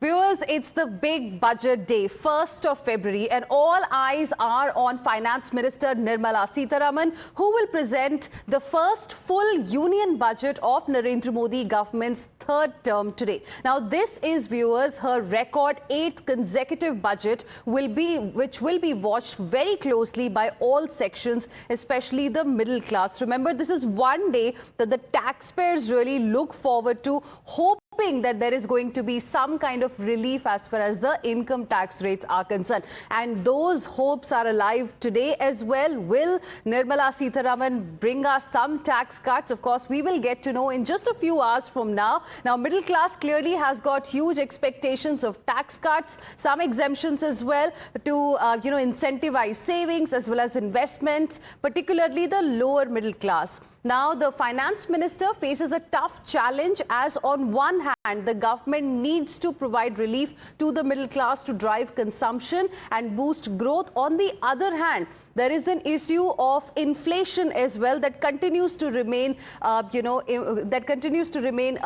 Viewers, it's the big budget day, 1st of February, and all eyes are on Finance Minister Nirmala Sitharaman, who will present the first full union budget of Narendra Modi government's third term today. Now, this is, viewers, her record 8th consecutive budget which will be watched very closely by all sections, especially the middle class. Remember, this is one day that the taxpayers really look forward to, hoping that there is going to be some kind of relief as far as the income tax rates are concerned. And those hopes are alive today as well. Will Nirmala Sitharaman bring us some tax cuts? Of course, we will get to know in just a few hours from now. Now, middle class clearly has got huge expectations of tax cuts, some exemptions as well to, incentivize savings as well as investments, particularly the lower middle class. Now, the finance minister faces a tough challenge, as on one hand, the government needs to provide relief to the middle class to drive consumption and boost growth. On the other hand, there is an issue of inflation as well that continues to remain, a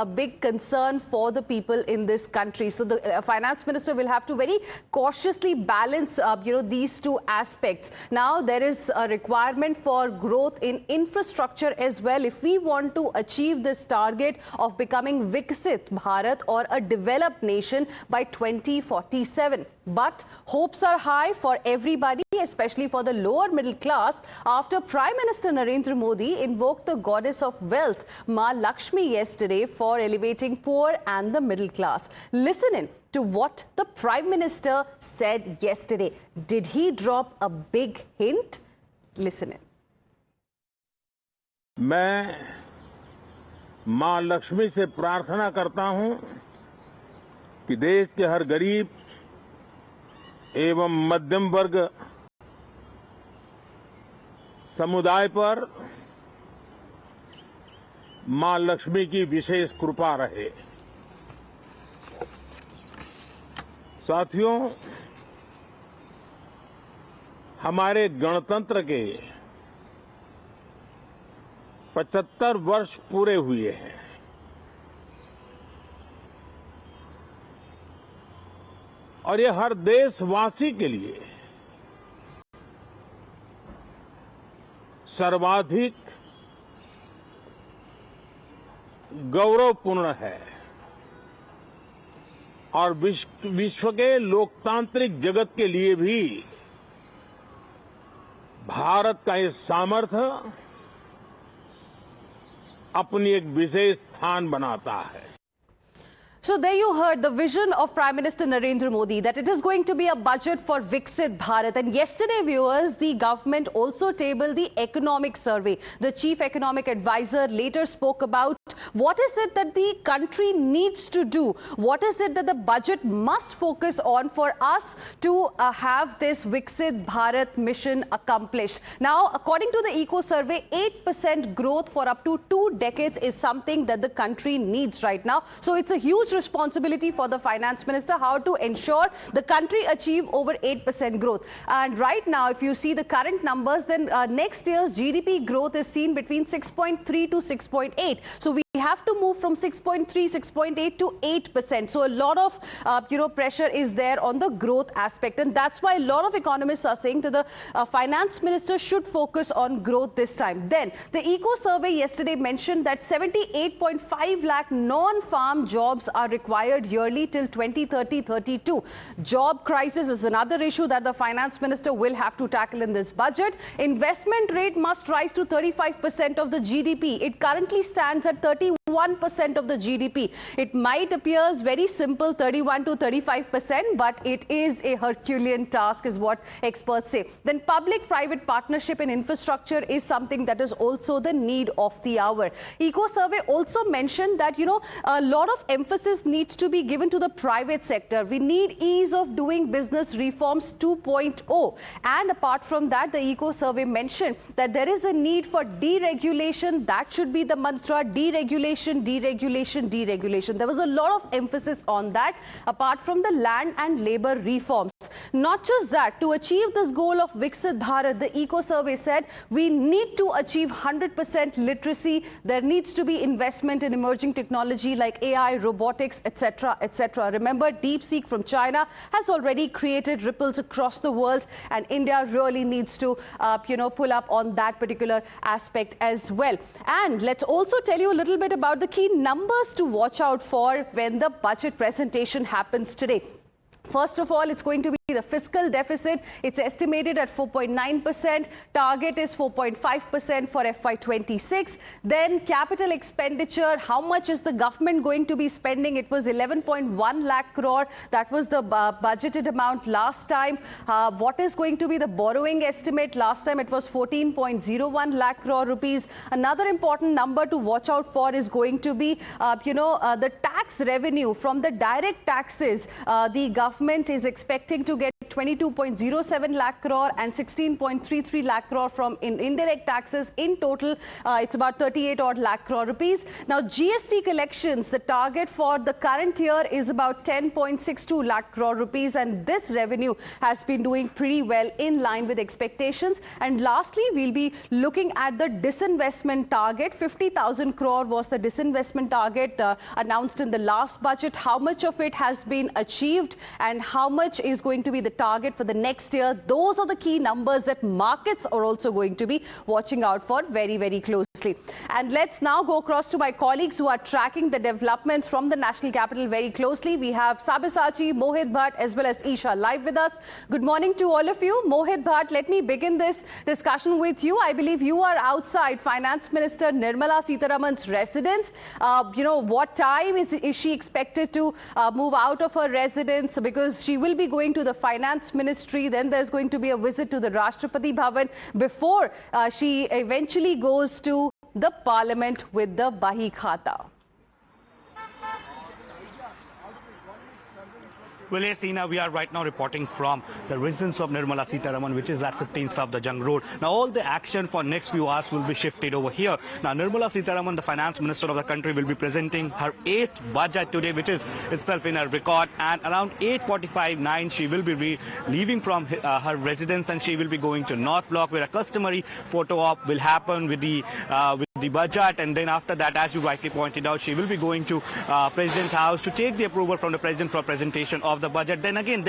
big concern for the people in this country. So the finance minister will have to very cautiously balance, these two aspects. Now, there is a requirement for growth in infrastructure as well if we want to achieve this target of becoming Viksit Bharat, or a developed nation, by 2047. But hopes are high for everybody, especially for the lower middle class, after Prime Minister Narendra Modi invoked the goddess of wealth, Ma Lakshmi, yesterday for elevating poor and the middle class. Listen in to what the Prime Minister said yesterday. Did he drop a big hint? Listen in. मैं मां लक्ष्मी से प्रार्थना करता हूं कि देश के हर गरीब एवं मध्यम वर्ग समुदाय पर मां लक्ष्मी की विशेष कृपा रहे। साथियों, हमारे गणतंत्र के 75 वर्ष पूरे हुए हैं। और ये हर देशवासी के लिए सर्वाधिक गौरवपूर्ण है और विश्व के लोकतांत्रिक जगत के लिए भी भारत का ये सामर्थ्य अपनी एक विशेष स्थान बनाता है। So there you heard the vision of Prime Minister Narendra Modi, that it is going to be a budget for Viksit Bharat. And yesterday, viewers, the government also tabled the economic survey. The chief economic advisor later spoke about what is it that the country needs to do? What is it that the budget must focus on for us to have this Viksit Bharat mission accomplished? Now, according to the Eco Survey, 8% growth for up to 2 decades is something that the country needs right now. So it's a huge responsibility for the finance minister how to ensure the country achieve over 8% growth. And right now, if you see the current numbers, then next year's GDP growth is seen between 6.3 to 6.8. So we have to move from 6.3, 6.8 to 8%. So a lot of, pressure is there on the growth aspect. And that's why a lot of economists are saying that the finance minister should focus on growth this time. Then the Eco Survey yesterday mentioned that 78.5 lakh non-farm jobs are required yearly till 2030-32. Job crisis is another issue that the finance minister will have to tackle in this budget. Investment rate must rise to 35% of the GDP. It currently stands at 31% of the GDP. It might appear very simple, 31 to 35%, but it is a Herculean task, is what experts say. Then public-private partnership in infrastructure is something that is also the need of the hour. Eco Survey also mentioned that, a lot of emphasis needs to be given to the private sector. We need ease of doing business reforms 2.0. And apart from that, the Eco Survey mentioned that there is a need for deregulation. That should be the mantra: deregulation, deregulation, deregulation. There was a lot of emphasis on that, apart from the land and labor reforms. Not just that, to achieve this goal of Viksit Bharat, the Eco Survey said we need to achieve 100% literacy. There needs to be investment in emerging technology like AI, robotics, etc., etc. Remember, DeepSeek from China has already created ripples across the world, and India really needs to, pull up on that particular aspect as well. And let's also tell you a little bit about the key numbers to watch out for when the budget presentation happens today. First of all, it's going to be the fiscal deficit. It's estimated at 4.9%. Target is 4.5% for FY26. Then capital expenditure. How much is the government going to be spending? It was 11.1 lakh crore. That was the budgeted amount last time. What is going to be the borrowing estimate? Last time it was 14.01 lakh crore rupees. Another important number to watch out for is going to be, the tax revenue from the direct taxes. The government is expecting to get 22.07 lakh crore and 16.33 lakh crore from indirect taxes. In total, it's about 38 odd lakh crore rupees. Now, GST collections, the target for the current year is about 10.62 lakh crore rupees, and this revenue has been doing pretty well in line with expectations. And lastly, we'll be looking at the disinvestment target. 50,000 crore was the disinvestment target announced in the last budget. How much of it has been achieved and how much is going to be the target for the next year? Those are the key numbers that markets are also going to be watching out for very, very closely. And let's now go across to my colleagues who are tracking the developments from the national capital very closely. We have Sabyasachi, Mohit Bhatt as well as Isha live with us. Good morning to all of you. Mohit Bhatt, let me begin this discussion with you. I believe you are outside Finance Minister Nirmala Sitharaman's residence. What time is she expected to move out of her residence? Because she will be going to the Finance Ministry, then there's going to be a visit to the Rashtrapati Bhavan before she eventually goes to the Parliament with the Bahi Khata. Well, yes, Hina, we are right now reporting from the residence of Nirmala Sitharaman, which is at 15 South the Jung Road. Now, all the action for next few hours will be shifted over here. Now, Nirmala Sitharaman, the finance minister of the country, will be presenting her 8th budget today, which is itself in a record. And around 8:45-9, she will be leaving from her residence, and she will be going to North Block, where a customary photo op will happen with the budget. And then after that, as you rightly pointed out, she will be going to President House to take the approval from the President for presentation of the budget. Then again,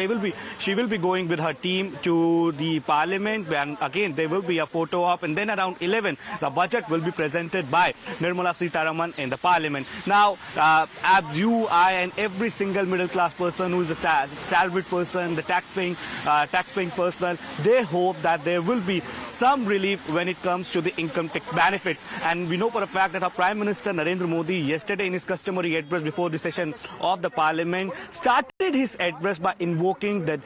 she will be going with her team to the Parliament, and again there will be a photo op, and then around 11 the budget will be presented by Nirmala Sitharaman in the Parliament. Now, as you, I and every single middle class person who is a salaried person, the tax-paying personnel, they hope that there will be some relief when it comes to the income tax benefit. And we know for a fact that our Prime Minister Narendra Modi yesterday in his customary address before the session of the Parliament started his address by invoking the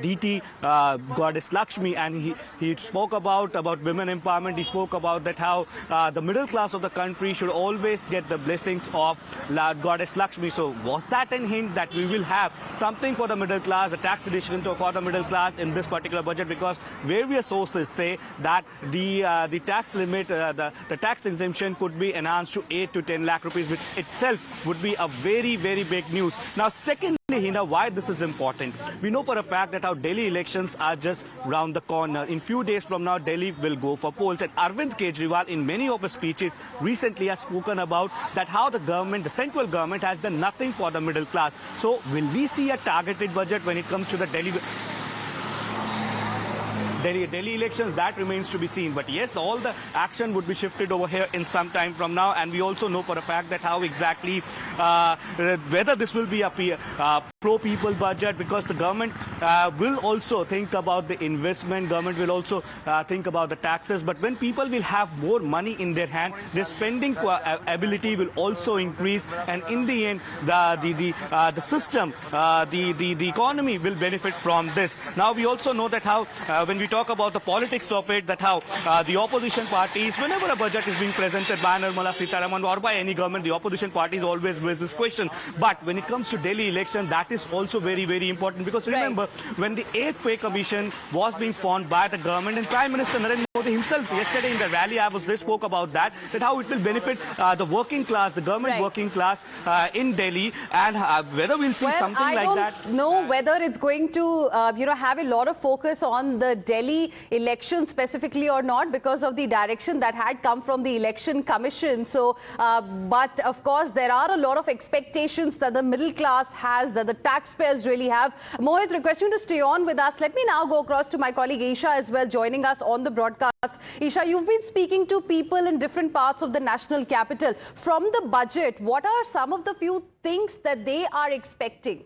deity goddess Lakshmi, and he spoke about women empowerment. He spoke about that how the middle class of the country should always get the blessings of goddess Lakshmi. So was that a hint that we will have something for the middle class, a tax reduction for the middle class in this particular budget? Because various sources say that the tax limit, the tax exemption could be enhanced to 8 to 10 lakh rupees, which itself would be a very, very big news. Now, secondly, Hina, why this is important? We know for a fact that our Delhi elections are just round the corner. In few days from now, Delhi will go for polls. And Arvind Kejriwal, in many of his speeches recently, has spoken about that how the government, the central government, has done nothing for the middle class. So, will we see a targeted budget when it comes to the Delhi elections? That remains to be seen. But yes, all the action would be shifted over here in some time from now, and we also know for a fact that how exactly whether this will be a pro-people budget, because the government will also think about the investment, government will also think about the taxes. But when people will have more money in their hand, their spending ability will also increase, and in the end, the system, the economy will benefit from this. Now, we also know that how when we talk about the politics of it, that how the opposition parties, whenever a budget is being presented by Nirmala Sitharaman or by any government, the opposition parties always raise this question. But when it comes to Delhi election, that is also very, very important, because remember, when the 8th Pay Commission was being formed by the government and Prime Minister Narendra Modi himself yesterday in the rally, they spoke about that how it will benefit the working class, the government working class in Delhi, and whether we'll see something like that. I don't know whether it's going to, have a lot of focus on the Delhi election specifically or not, because of the direction that had come from the Election Commission. So, but of course, there are a lot of expectations that the middle class has, that the taxpayers really have. Mohit, request you to stay on with us. Let me now go across to my colleague Isha as well, joining us on the broadcast. Isha, you've been speaking to people in different parts of the national capital. From the budget, what are some of the few things that they are expecting?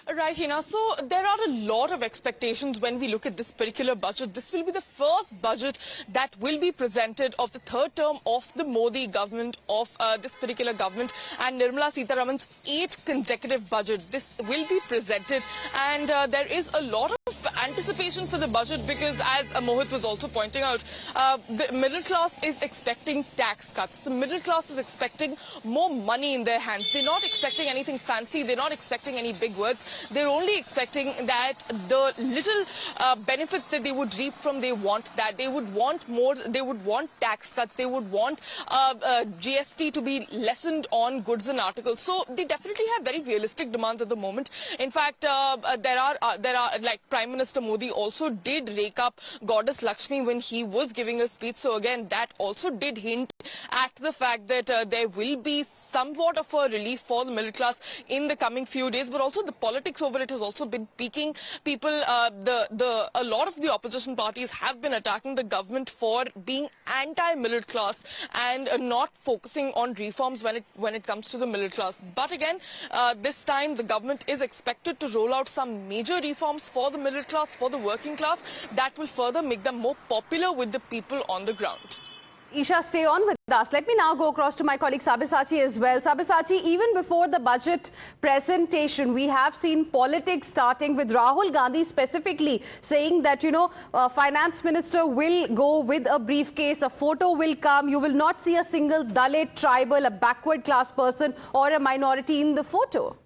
Right, Hina. So there are a lot of expectations when we look at this particular budget. This will be the first budget that will be presented of the third term of the Modi government, of this particular government, and Nirmala Sitharaman's 8th consecutive budget. This will be presented, and there is a lot of anticipation for the budget because, as Mohit was also pointing out, the middle class is expecting tax cuts. The middle class is expecting more money in their hands. They're not expecting anything fancy. They're not expecting any big words. They're only expecting that the little benefits that they would reap from, they want that. They would want more. They would want tax cuts. They would want GST to be lessened on goods and articles. So they definitely have very realistic demands at the moment. In fact, there are like Prime Minister Modi also did rake up Goddess Lakshmi when he was giving a speech. So again, that also did hint at the fact that there will be somewhat of a relief for the middle class in the coming few days. But also the politics over it has also been peaking. People, a lot of the opposition parties have been attacking the government for being anti-middle class and not focusing on reforms when it comes to the middle class. But again, this time the government is expected to roll out some major reforms for the middle class, for the working class, that will further make them more popular with the people on the ground. Isha, stay on with us. Let me now go across to my colleague Sabyasachi as well. Sabyasachi, even before the budget presentation, we have seen politics starting with Rahul Gandhi specifically saying that, Finance Minister will go with a briefcase, a photo will come, you will not see a single Dalit, tribal, a backward class person or a minority in the photo.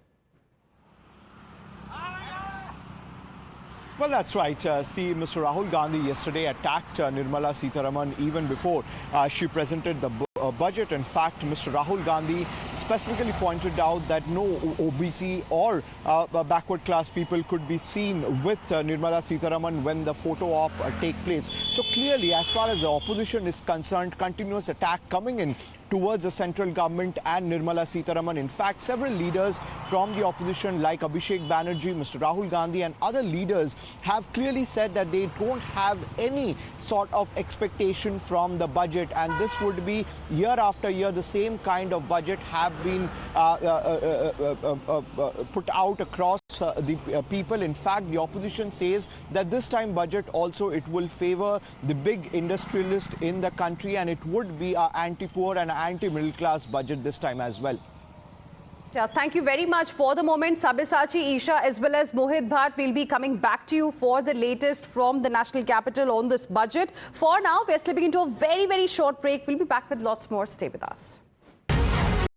Well, that's right. See, Mr. Rahul Gandhi yesterday attacked Nirmala Sitharaman even before she presented the budget. In fact, Mr. Rahul Gandhi specifically pointed out that no OBC or backward class people could be seen with Nirmala Sitharaman when the photo op take place. So clearly, as far as the opposition is concerned, continuous attack coming in towards the central government and Nirmala Sitharaman. In fact, several leaders from the opposition like Abhishek Banerjee, Mr. Rahul Gandhi and other leaders have clearly said that they don't have any sort of expectation from the budget, and this would be year after year the same kind of budget have been put out across the people. In fact, the opposition says that this time budget also it will favor the big industrialist in the country, and it would be an anti-poor and anti-middle class budget this time as well. Yeah, thank you very much for the moment, Sabyasachi, Isha, as well as Mohit Bhatt. We'll be coming back to you for the latest from the national capital on this budget. For now, we're slipping into a very, very short break. We'll be back with lots more. Stay with us.